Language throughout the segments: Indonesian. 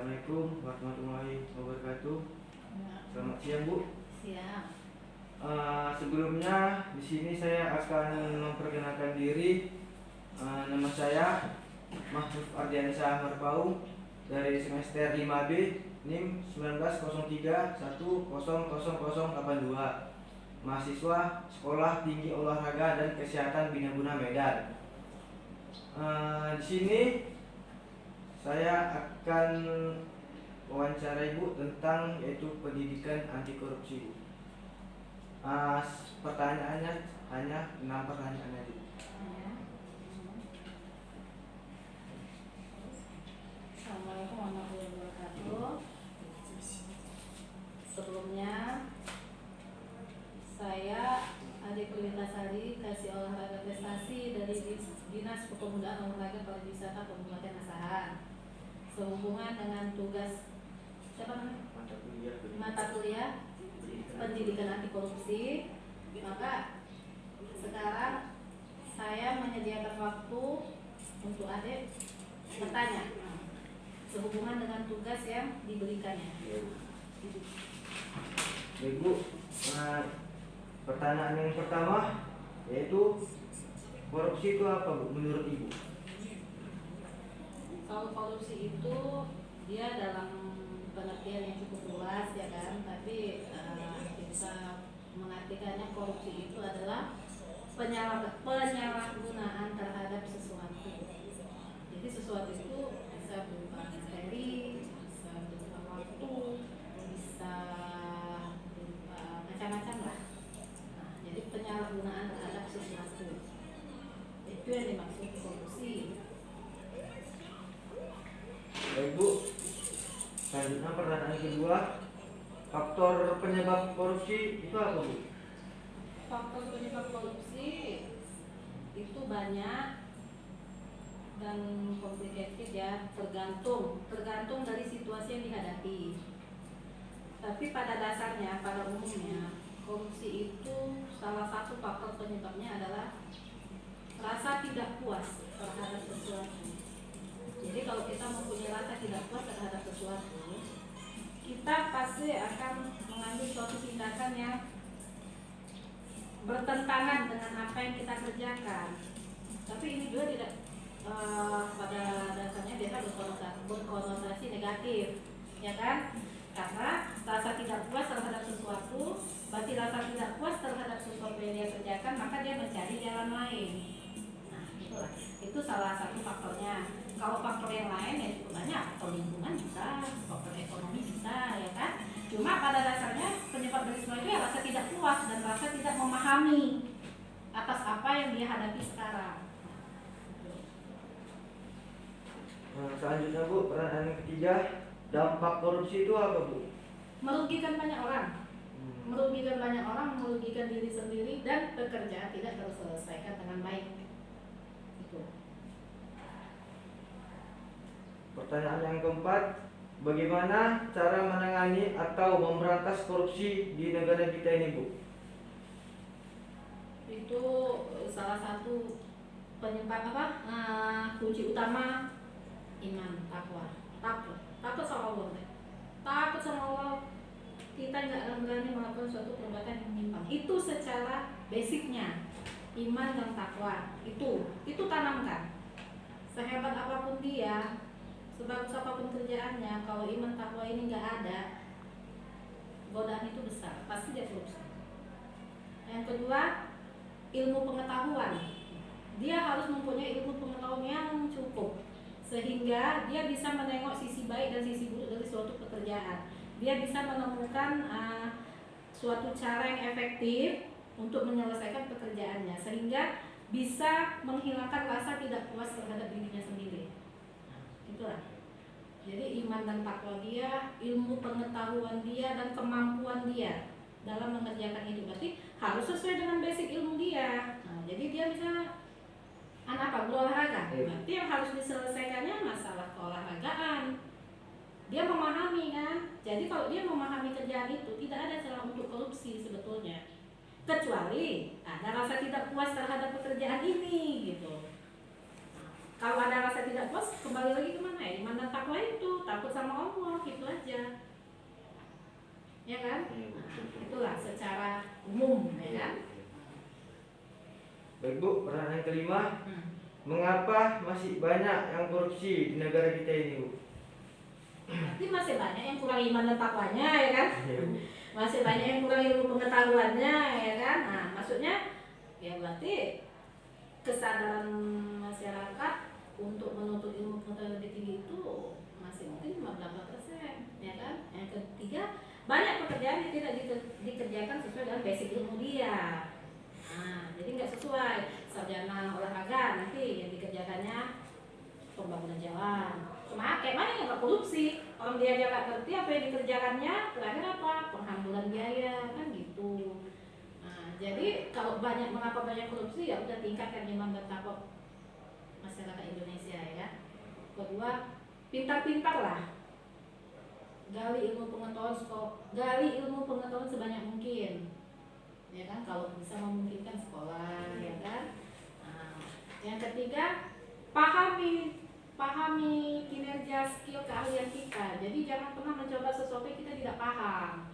Assalamualaikum warahmatullahi wabarakatuh. Selamat siang, Bu. Siang. Sebelumnya di sini saya akan memperkenalkan diri. Nama saya Mahfud Ardiansyah Merpau dari semester 5B NIM 1903100082, mahasiswa Sekolah Tinggi Olahraga dan Kesehatan Bina Guna Medan. Di sini saya akan wawancara Ibu tentang yaitu pendidikan anti korupsi. Pertanyaannya hanya 6 pertanyaan aja. Assalamualaikum warahmatullahi wabarakatuh. Sebelumnya saya Ade Kulintasari, Kasih Olahraga Prestasi dari Dinas Kepemudaan Olahraga Pariwisata Kabupaten Asahan. Sehubungan dengan tugas mata kuliah pendidikan anti korupsi, maka sekarang saya menyediakan waktu untuk adik bertanya sehubungan dengan tugas yang diberikannya. Baik, Bu. Pertanyaan yang pertama yaitu korupsi itu apa, Bu, menurut Ibu? Kalau korupsi itu dia dalam pengertian yang cukup luas, ya kan, tapi kita mengartikannya korupsi itu adalah penyalahgunaan terhadap sesuatu. Jadi sesuatu itu bisa berupa materi, bisa berupa waktu, bisa berupa macam-macam lah. Nah, jadi penyalahgunaan terhadap sesuatu itu yang dimaksud korupsi. Baik, Bu. Selanjutnya pertanyaan kedua, faktor penyebab korupsi itu apa, Bu? Faktor penyebab korupsi itu banyak dan complicated, ya, tergantung dari situasi yang dihadapi. Tapi pada dasarnya, pada umumnya, korupsi itu salah satu faktor penyebabnya adalah rasa tidak puas terhadap sesuatu. Jadi kalau kita mempunyai rasa tidak puas terhadap sesuatu, kita pasti akan mengambil suatu tindakan yang bertentangan dengan apa yang kita kerjakan. Tapi ini juga tidak pada dasarnya dia berkonotasi negatif, ya kan? Karena rasa tidak puas terhadap sesuatu, berarti rasa tidak puas terhadap sesuatu yang dia kerjakan, maka dia mencari jalan lain. Nah, itulah. Itu salah satu faktornya. Kalau faktor yang lain ya cukup banyak, atau lingkungan bisa, faktor ekonomi bisa, ya kan? Cuma pada dasarnya penyebab dari semua itu ya rasa tidak puas dan rasa tidak memahami atas apa yang dia hadapi sekarang. Selanjutnya, Bu, pertanyaan ketiga, dampak korupsi itu apa, Bu? Merugikan banyak orang. Merugikan banyak orang, merugikan diri sendiri, dan pekerjaan tidak terselesaikan dengan baik. Itu. Pertanyaan yang keempat, bagaimana cara menangani atau memberantas korupsi di negara kita ini, Bu? Itu salah satu penyebab kunci utama iman, takwa. Takut sama Allah. Takut sama Allah, kita nggak akan berani melakukan suatu perbuatan yang menyimpang. Itu secara basicnya iman dan takwa. Itu tanamkan. Sehebat apapun dia, sebagus apapun kerjaannya, kalau iman takwa ini nggak ada, godaan itu besar, pasti dia korupsi. Yang kedua, ilmu pengetahuan. Dia harus mempunyai ilmu pengetahuan yang cukup sehingga dia bisa menengok sisi baik dan sisi buruk dari suatu pekerjaan. Dia bisa menemukan suatu cara yang efektif untuk menyelesaikan pekerjaannya sehingga bisa menghilangkan rasa tidak puas terhadap dirinya sendiri. Itulah. Jadi iman dan takwa dia, ilmu pengetahuan dia, dan kemampuan dia dalam mengerjakan itu berarti harus sesuai dengan basic ilmu dia. Nah, jadi dia bisa berolahraga. Berarti yang harus diselesaikannya masalah keolahragaan. Dia memahami, kan? Jadi kalau dia memahami kerjaan itu, tidak ada celah untuk korupsi sebetulnya. Kecuali ada rasa tidak puas terhadap pekerjaan ini, gitu. Kalau ada rasa tidak puas, kembali lagi kemana ya? Iman dan takwa itu. takut sama Allah, gitu aja. Ya kan? Iya, Nah, betul. itulah secara umum, ya kan? Baik Bu, pertanyaan kelima, Hmm. mengapa masih banyak yang korupsi di negara kita ini Bu? Berarti masih banyak yang kurang iman dan takwanya, ya kan? Iya Bu. Masih banyak yang kurang ilmu pengetahuannya, ya kan? Nah, maksudnya ya berarti kesadaran masyarakat untuk menuntut ilmu pengetahuan lebih tinggi itu masih mungkin cuma berapa persen, ya kan? Yang ketiga, banyak pekerjaan yang tidak dikerjakan sesuai dengan basic ilmu dia. Nah, jadi nggak sesuai. Sarjana olahraga nanti yang dikerjakannya pembangunan jalan. Cuma kayak mana yang nggak korupsi? Orang dia aja nggak ngerti apa yang dikerjakannya, terakhir apa? Penghamburan biaya, kan gitu. Nah, jadi kalau mengapa banyak korupsi, ya udah tingkatkan iman dan takwa masyarakat Indonesia, ya. Kedua, pintar-pintar lah, gali ilmu pengetahuan sebanyak mungkin, ya kan? Kalau bisa memungkinkan sekolah, ya kan? Nah, yang ketiga, pahami kinerja, skill, keahlian kita. Jadi jangan pernah mencoba sesuatu yang kita tidak paham.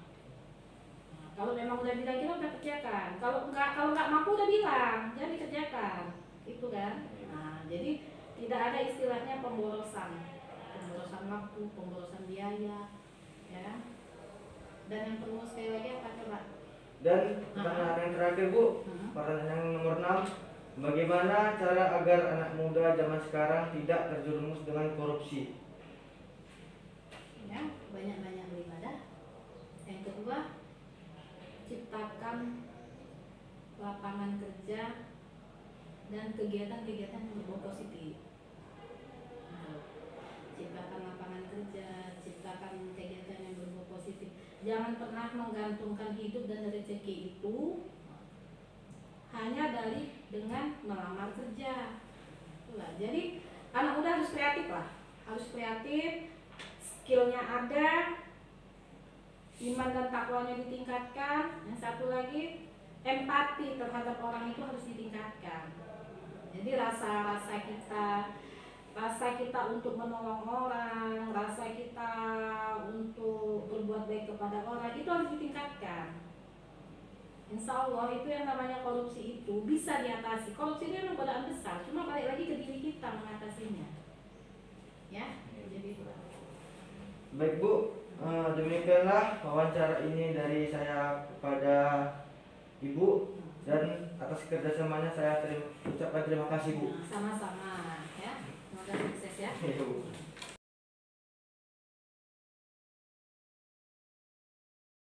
Nah, kalau memang udah bilang kita udah kerjakan. Kalau nggak mampu udah bilang, jangan dikerjakan, itu kan. Nah, jadi tidak ada istilahnya pemborosan waktu, pemborosan biaya, ya. Dan yang perlu sekali lagi apa coba? Dan pertanyaan yang terakhir Bu, pertanyaan yang nomor 6, bagaimana cara agar anak muda zaman sekarang tidak terjerumus dengan korupsi? Ya, banyak-banyak beribadah. Yang kedua, ciptakan lapangan kerja dan kegiatan-kegiatan yang berbau positif. Ciptakan lapangan kerja, ciptakan kegiatan yang berbau positif. Jangan pernah menggantungkan hidup dan rezeki itu hanya dengan melamar kerja. Itulah. Jadi anak muda harus kreatif lah, skillnya ada, iman dan takwanya ditingkatkan. Yang satu lagi, empati terhadap orang itu harus ditingkatkan. Jadi rasa kita untuk menolong orang, rasa kita untuk berbuat baik kepada orang itu harus ditingkatkan. Insya Allah itu yang namanya korupsi itu bisa diatasi. Korupsi itu memang godaan besar, cuma balik lagi ke diri kita mengatasinya. Ya, jadi itu. Baik Bu, demikianlah wawancara ini dari saya kepada Ibu, dan atas kerjasamanya saya ucapkan terima kasih Bu. Sama-sama, ya. Semoga sukses, ya. Iya, Bu.